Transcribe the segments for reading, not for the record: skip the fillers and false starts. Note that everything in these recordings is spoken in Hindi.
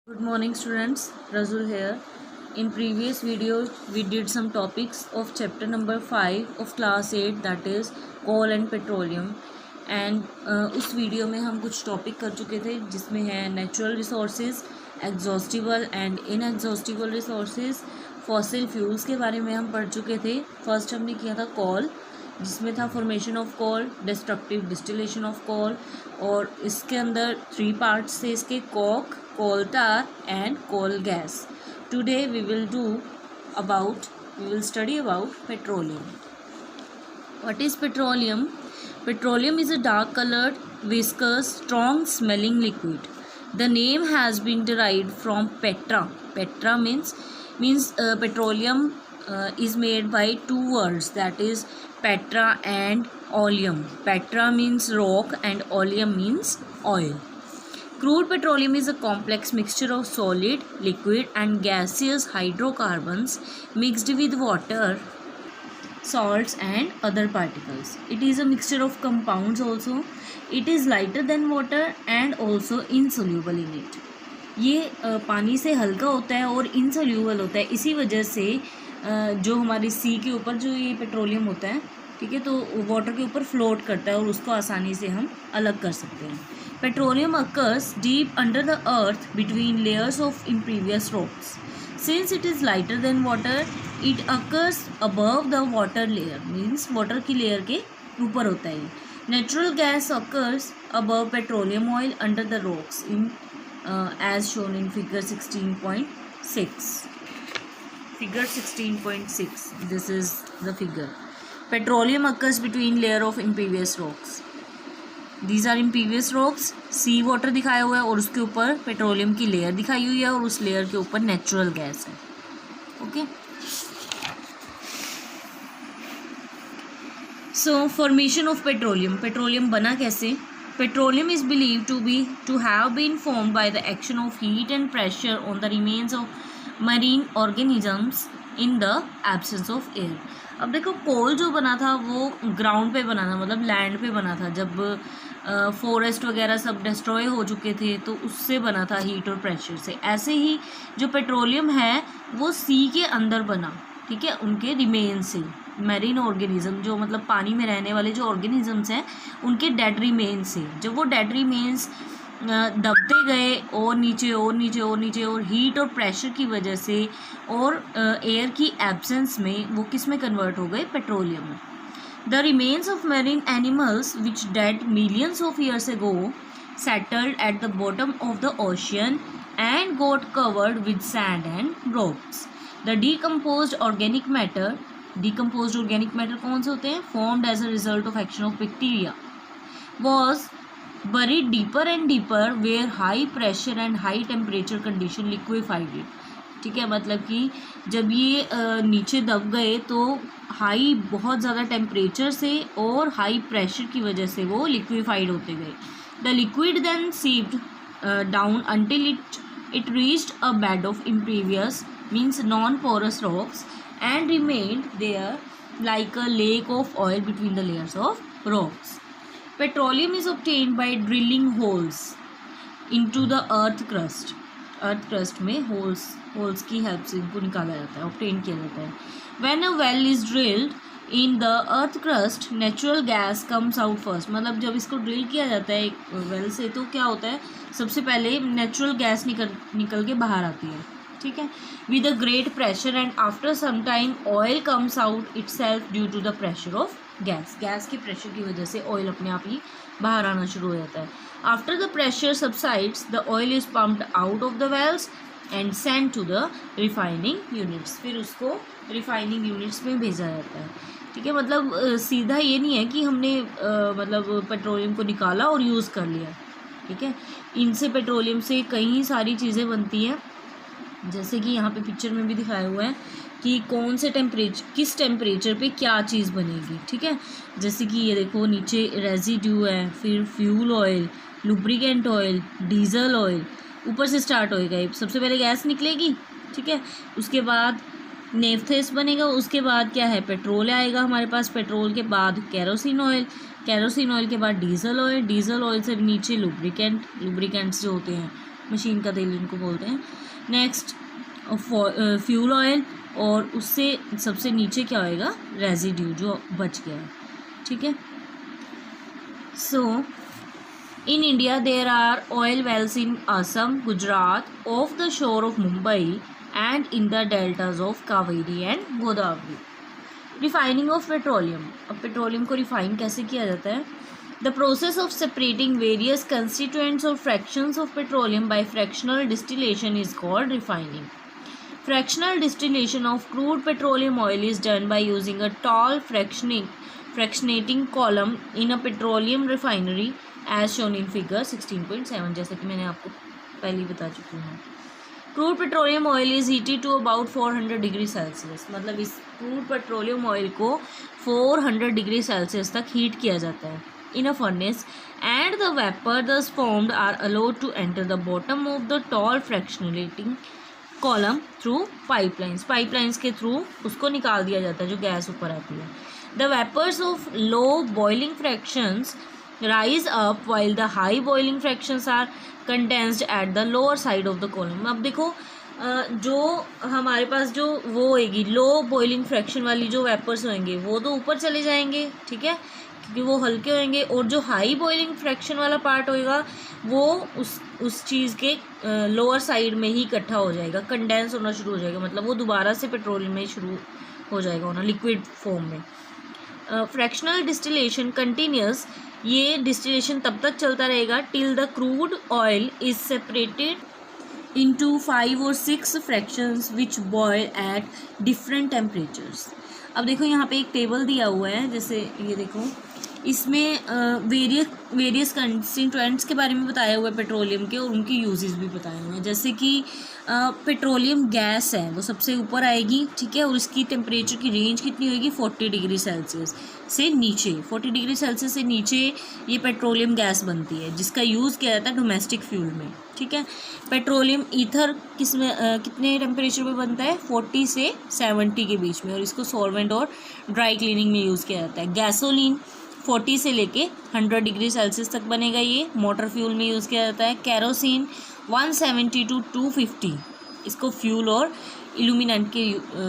Good morning students, Razul here. In previous video we did some topics of chapter number 5 of class 8, that is coal and petroleum, and उस वीडियो में हम कुछ टॉपिक कर चुके थे जिसमें है natural resources, exhaustible and inexhaustible resources, fossil fuels के बारे में हम पढ़ चुके थे। फर्स्ट हमने किया था कॉल, जिसमें था formation of call, destructive distillation of call, और इसके अंदर 3 पार्ट्स थे इसके, Coke, coal tar and coal gas. Today we will study about petroleum. What is petroleum? Petroleum is a dark colored, viscous, strong smelling liquid. The name has been derived from petra. Petra means petroleum is made by 2 words, that is petra and oleum. Petra means rock and oleum means oil. Crude petroleum is a complex mixture of solid, liquid and gaseous hydrocarbons mixed with water, salts and other particles. It is a mixture of compounds also. It is lighter than water and also insoluble in it. ये पानी से हल्का होता है और insoluble होता है, इसी वजह से जो हमारी सी के ऊपर जो ये पेट्रोलियम होता है, ठीक है, तो वाटर के ऊपर फ्लोट करता है और उसको आसानी से हम अलग कर सकते हैं। Petroleum occurs deep under the earth between layers of impervious rocks. Since it is lighter than water, it occurs above the water layer, means water की layer के ऊपर होता है। Natural gas occurs above petroleum oil under the rocks, as shown in figure 16.6. Figure 16.6. This is the figure. Petroleum occurs between layer of impervious rocks. These are impervious rocks. Sea water दिखाया हुआ है और उसके ऊपर पेट्रोलियम की लेयर दिखाई हुई है और उस लेयर के ऊपर नेचुरल गैस है। Okay, so formation of petroleum. Petroleum बना कैसे? Petroleum is believe to have been formed by the action of heat and pressure on the remains of marine organisms in the absence of air. अब देखो, कोल जो बना था वो ग्राउंड पे बना था, मतलब लैंड पे बना था। जब फॉरेस्ट वगैरह सब डिस्ट्रॉय हो चुके थे तो उससे बना था हीट और प्रेशर से। ऐसे ही जो पेट्रोलियम है वो सी के अंदर बना, ठीक है, उनके रिमेन से। मैरीन ऑर्गेनिज्म जो मतलब पानी में रहने वाले जो ऑर्गेनिजम्स हैं उनके डेड रिमेन से, जब वो डेड रिमेन्स दबते गए और नीचे और नीचे और नीचे, और हीट और प्रेशर की वजह से और एयर की एब्सेंस में वो किस में कन्वर्ट हो गए? पेट्रोलियम में। The remains of marine animals which dead millions of years ago settled at the bottom of the ocean and got covered with sand and rocks. The decomposed organic matter कौन से होते हैं? Formed as a result of action of bacteria was buried deeper and deeper where high pressure and high temperature condition liquefied it. ठीक है, मतलब कि जब ये नीचे दब गए तो हाई बहुत ज़्यादा टेम्परेचर से और हाई प्रेशर की वजह से वो लिक्विफाइड होते गए। The liquid then seeped down until it reached a bed of impervious, means non-porous rocks, and remained there like a lake of oil between the layers of rocks. Petroleum is obtained by drilling holes into the earth crust. Earth crust में होल्स की हेल्प से इनको निकाला जाता है, ऑब्टेन किया जाता है। When a well is drilled in the earth crust, natural gas comes out first. मतलब जब इसको ड्रिल किया जाता है एक वेल से तो क्या होता है? सबसे पहले नेचुरल गैस निकल के बाहर आती है, ठीक है, with a great pressure, and after some time oil comes out itself due to the pressure of gas के प्रेशर की वजह से ऑयल अपने आप ही बाहर आना शुरू हो जाता है। After the pressure subsides the oil is pumped out of the wells and send to the refining units. फिर उसको रिफाइनिंग यूनिट्स में भेजा जाता है, ठीक है। मतलब सीधा ये नहीं है कि हमने मतलब पेट्रोलियम को निकाला और यूज़ कर लिया, ठीक है। इनसे पेट्रोलियम से कई सारी चीज़ें बनती हैं, जैसे कि यहाँ पे पिक्चर में भी दिखाया हुआ है कि कौन से किस टेम्परेचर पे क्या चीज़ बनेगी, ठीक है। जैसे कि ये देखो, नीचे रेजिड्यू है, फिर fuel oil, lubricant oil, diesel oil, ऊपर से स्टार्ट होएगा। सबसे पहले गैस निकलेगी, ठीक है, उसके बाद नेफ्थेस बनेगा, उसके बाद क्या है? पेट्रोल आएगा हमारे पास, पेट्रोल के बाद केरोसिन ऑयल के बाद डीजल ऑयल से नीचे लुब्रिकेंट्स जो होते हैं मशीन का तेल जिनको बोलते हैं। नेक्स्ट फ्यूल ऑयल, और उससे सबसे नीचे क्या होएगा, रेजिड्यू जो बच गया है, ठीक है। So in India there are oil wells in Assam, Gujarat, off the shore of Mumbai and in the deltas of Kaveri and Godavari. Refining of petroleum, अब पेट्रोलियम को रिफाइन कैसे किया जाता है? The process of separating various constituents और fractions of petroleum by fractional distillation is called refining. Fractional distillation of crude petroleum oil is done by using a tall fractionating column in a petroleum refinery as shown in figure 16.7, जैसा कि मैंने आपको पहले बता चुकी हूँ। Crude petroleum oil is heated to about 400 degree Celsius, मतलब इस क्रूड पेट्रोलियम ऑयल को 400 डिग्री सेल्सियस तक हीट किया जाता है in a furnace, and the vapour thus formed are allowed to enter the bottom of the tall fractionating column through pipelines के थ्रू उसको निकाल दिया जाता है जो गैस ऊपर आती है। The vapours of low boiling fractions rise up while the high boiling fractions are condensed at the lower side of the column. अब देखो जो हमारे पास जो वो होएगी लो बॉइलिंग फ्रैक्शन वाली जो वेपर्स होंगे वो तो ऊपर चले जाएंगे, ठीक है, क्योंकि वो हल्के होंगे, और जो हाई बॉइलिंग फ्रैक्शन वाला पार्ट होएगा वो उस चीज़ के लोअर साइड में ही इकट्ठा हो जाएगा, कंडेंस होना शुरू हो जाएगा, मतलब वो दोबारा से पेट्रोलियम में शुरू हो जाएगा होना लिक्विड फॉर्म में। फ्रैक्शनल डिस्टिलेशन कंटिन्यूस, ये डिस्टिलेशन तब तक चलता रहेगा till the crude oil is separated into 5 or 6 fractions which boil at different temperatures। अब देखो यहाँ पे एक टेबल दिया हुआ है, जैसे ये देखो इसमें वेरियस कंस्टिट्यूएंट्स के बारे में बताया हुआ है पेट्रोलियम के, और उनके यूजेस भी बताए हुए हैं। जैसे कि पेट्रोलियम गैस है वो सबसे ऊपर आएगी, ठीक है, और इसकी टेम्परेचर की रेंज कितनी होगी 40 डिग्री सेल्सियस से नीचे, 40 डिग्री सेल्सियस से नीचे ये पेट्रोलियम गैस बनती है जिसका यूज़ किया जाता है डोमेस्टिक फ्यूल में, ठीक है। पेट्रोलियम ईथर कितने टेम्परेचर पे बनता है 40 से 70 के बीच में, और इसको सॉल्वेंट और ड्राई क्लीनिंग में यूज़ किया जाता है। गैसोलीन 40 से लेके 100 डिग्री सेल्सियस तक बनेगा, ये मोटर फ्यूल में यूज़ किया जाता है। कैरोसिन 170 to 250, इसको फ्यूल और इल्यूमिनेंट के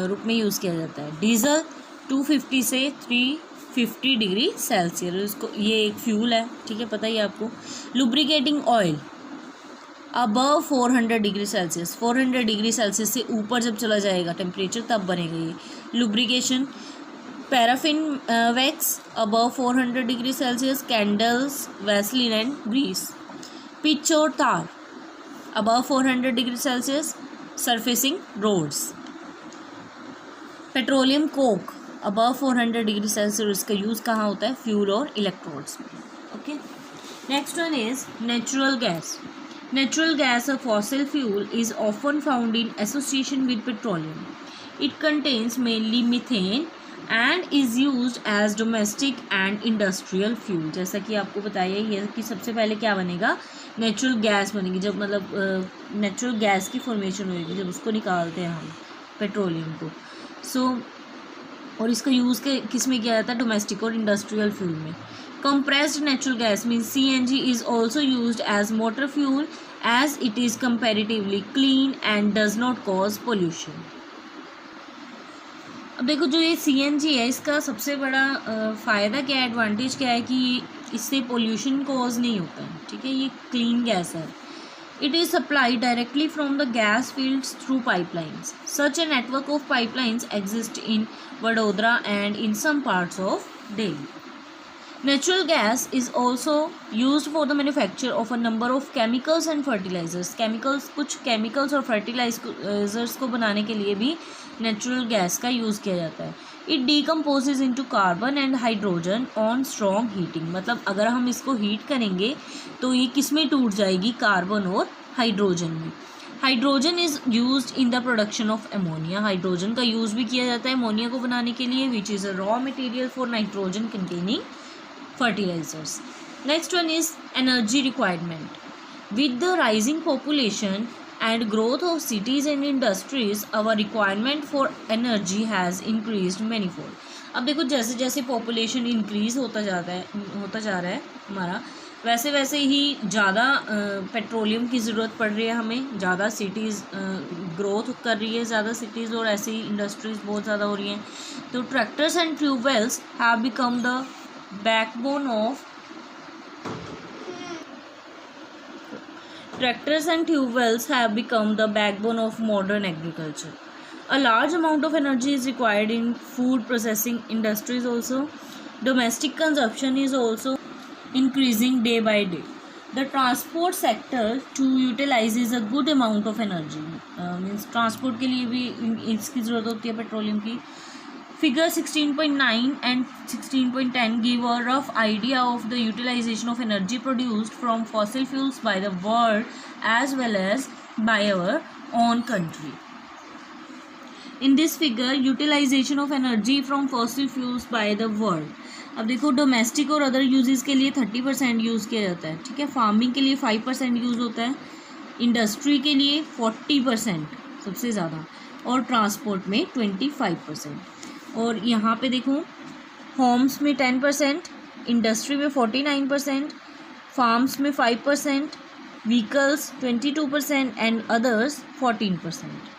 रूप में यूज़ किया जाता है। डीजल 250 से 350 डिग्री सेल्सियस, इसको ये एक फ्यूल है, ठीक है, पता ही आपको। Lubricating oil above 400 degree Celsius, 400 degree Celsius से ऊपर जब चला जाएगा टेम्परेचर तब बनेगा ये lubrication. Paraffin wax above 400 degree Celsius, candles, vaseline and grease. Pitch और tar above 400 degree Celsius, surfacing roads. Petroleum coke above 400 degree Celsius, इसका यूज़ कहाँ होता है फ्यूल और इलेक्ट्रोड्स में, okay. Next one is natural gas. Natural gas, a fossil fuel, is often found in association with petroleum. It contains mainly methane and is used as domestic and industrial fuel। जैसा कि आपको बताया ही है कि सबसे पहले क्या बनेगा, नेचुरल गैस बनेगी, जब मतलब नेचुरल गैस की फॉर्मेशन होगी जब उसको निकालते हैं हम पेट्रोलियम को। और इसका यूज़ किस में किया जाता है, डोमेस्टिक और इंडस्ट्रियल फ्यूल में। Compressed natural gas means CNG is also used as motor fuel as it is comparatively clean and does not cause pollution। अब देखो जो ये CNG है इसका सबसे बड़ा फ़ायदा क्या है, एडवांटेज क्या है कि इससे पोल्यूशन कॉज नहीं होता है, ठीक है, ये क्लीन गैस है। It is supplied directly from the gas fields through pipelines. Such a network of pipelines exists in Vadodara and in some parts of Delhi। Natural gas is also used for the manufacture of a number of chemicals and fertilizers। कुछ chemicals और fertilizers को बनाने के लिए भी natural gas का यूज़ किया जाता है। It decomposes into carbon and hydrogen on strong heating, मतलब अगर हम इसको हीट करेंगे तो ये किस में टूट जाएगी, कार्बन और हाइड्रोजन में। Hydrogen is used in the production of ammonia, hydrogen का यूज़ भी किया जाता है अमोनिया को बनाने के लिए, which is a raw material for nitrogen containing fertilizers। Next one is energy requirement। With the rising population and growth of cities and industries, our requirement for energy has increased manifold। अब देखो जैसे जैसे पॉपुलेशन इंक्रीज होता जा रहा है हमारा, वैसे वैसे ही ज़्यादा पेट्रोलियम की ज़रूरत पड़ रही है हमें, ज़्यादा सिटीज़ ग्रोथ कर रही है, ज़्यादा सिटीज़ और ऐसी इंडस्ट्रीज़ बहुत ज़्यादा हो रही हैं। तो tractors and tube wells have become the backbone of Tractors and tubewells have become the backbone of modern agriculture. A large amount of energy is required in food processing industries also. Domestic consumption is also increasing day by day. The transport sector too utilizes a good amount of energy. Means transport के लिए भी इसकी ज़रूरत होती है पेट्रोलियम की. Figure 16.9 and 16.10 give a rough idea of the utilization of energy produced from fossil fuels by the world as well as by our own country. In this figure, utilization of energy from fossil fuels by the world. अब देखो डोमेस्टिक और अदर यूजेस के लिए 30% यूज़ किया जाता है, ठीक है. फार्मिंग के लिए 5% यूज़ होता है, इंडस्ट्री के लिए 40% सबसे ज़्यादा, और ट्रांसपोर्ट में 25%. और यहाँ पे देखो होम्स में 10%, इंडस्ट्री में 49%, फार्म्स में 5%, vehicles 22% and others 14%.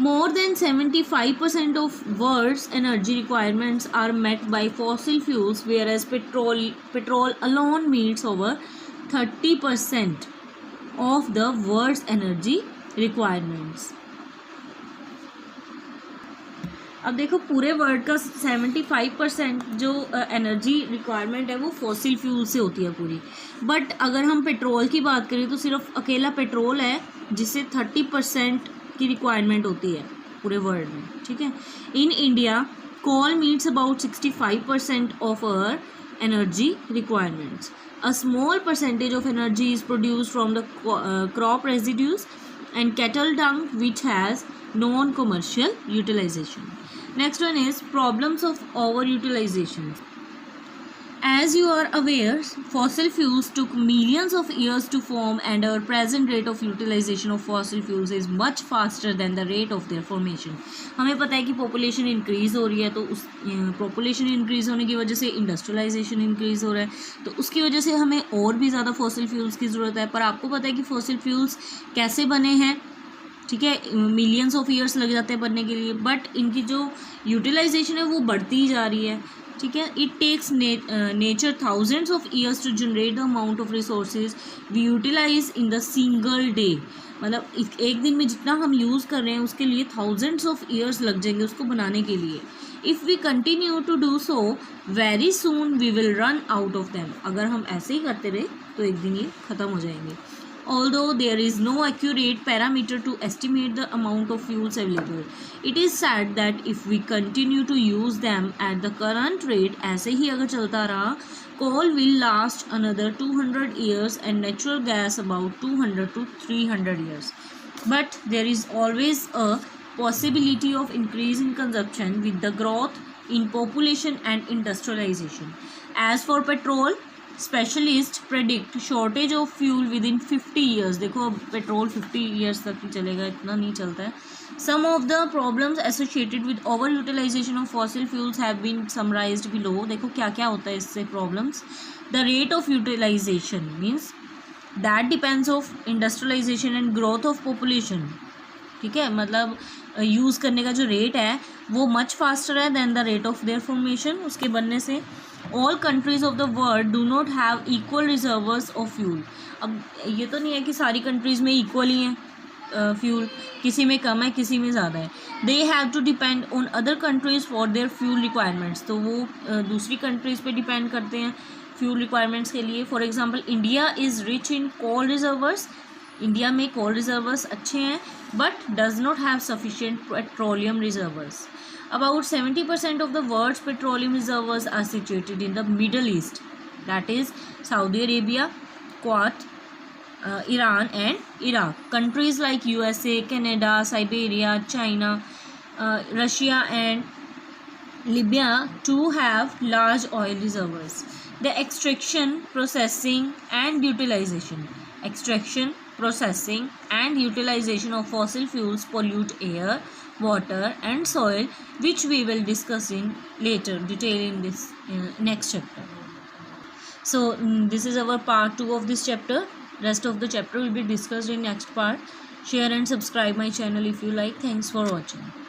More than 75% of world's energy requirements are met by fossil fuels, whereas petrol alone meets over 30% of the world's energy requirements. अब देखो पूरे वर्ल्ड का 75% जो एनर्जी रिक्वायरमेंट है वो फॉसिल फ्यूल से होती है पूरी. बट अगर हम पेट्रोल की बात करें तो सिर्फ अकेला पेट्रोल है जिससे 30% की रिक्वायरमेंट होती है पूरे वर्ल्ड में, ठीक है. In India coal meets about 65% of our energy requirements. A small percentage of energy is produced from the crop residues and cattle dung which has non-commercial utilization. Next one is problems of overutilization. As you are aware, fossil fuels took millions of years to form and our present rate of utilization of fossil fuels is much faster than the rate of their formation. हमें पता है कि पॉपुलेशन इंक्रीज़ हो रही है, तो उस पॉपुलेशन इंक्रीज़ होने की वजह से इंडस्ट्रियलाइजेशन इंक्रीज़ हो रहा है, तो उसकी वजह से हमें और भी ज़्यादा फॉसिल फ्यूल्स की ज़रूरत है. पर आपको पता है कि फॉसिल फ्यूल्स कैसे बने हैं, ठीक है, मिलियंस ऑफ ईयर्स लग जाते हैं बनने के लिए, बट इनकी जो यूटिलाइजेशन है वो बढ़ती ही जा रही है, ठीक है. It takes nature thousands of years to generate the amount of resources we utilise in the single day. मतलब एक दिन में जितना हम यूज़ कर रहे हैं उसके लिए थाउजेंड्स ऑफ ईयर्स लग जाएंगे उसको बनाने के लिए. If we continue to do so very soon we will run out of them. अगर हम ऐसे ही करते रहे तो एक दिन ये ख़त्म हो जाएंगे. Although there is no accurate parameter to estimate the amount of fuels available, it is said that if we continue to use them at the current rate, ऐसे ही अगर चलता रहा, coal will last another 200 years and natural gas about 200 to 300 years. But there is always a possibility of increase in consumption with the growth in population and industrialization. As for petrol, specialist predict shortage of fuel with in 50 years. देखो अब पेट्रोल 50 ईयर्स तक ही चलेगा, इतना नहीं चलता है. Some of the problems associated with over utilization of fossil fuels have been summarized below. देखो क्या क्या होता है इससे problems. The rate of utilization means that depends of industrialization and growth of population, ठीक है. मतलब यूज़ करने का जो रेट है वो मच फास्टर है than the rate of their formation, उसके बनने से. All countries of the world do not have equal reserves of fuel. अब ये तो नहीं है कि सारी कंट्रीज़ में इक्वल ही हैं फ्यूल, किसी में कम है किसी में ज़्यादा है. They have to depend on other countries for their fuel requirements. तो वो दूसरी कंट्रीज़ पे डिपेंड करते हैं फ्यूल रिक्वायरमेंट्स के लिए. For example India is rich in coal reserves. India में कोल रिजर्वर्स अच्छे हैं but does not have sufficient petroleum reserves. About 70% of the world's petroleum reservoirs are situated in the Middle East, that is Saudi Arabia, Kuwait, Iran and Iraq. Countries like USA, Canada, Siberia, China, Russia and Libya too have large oil reservoirs. The extraction, processing and utilization of fossil fuels pollute air, water and soil, which we will discuss in later detail in this next chapter. So this is our part 2 of this chapter. Rest of the chapter will be discussed in next part. Share and subscribe my channel if you like. Thanks for watching.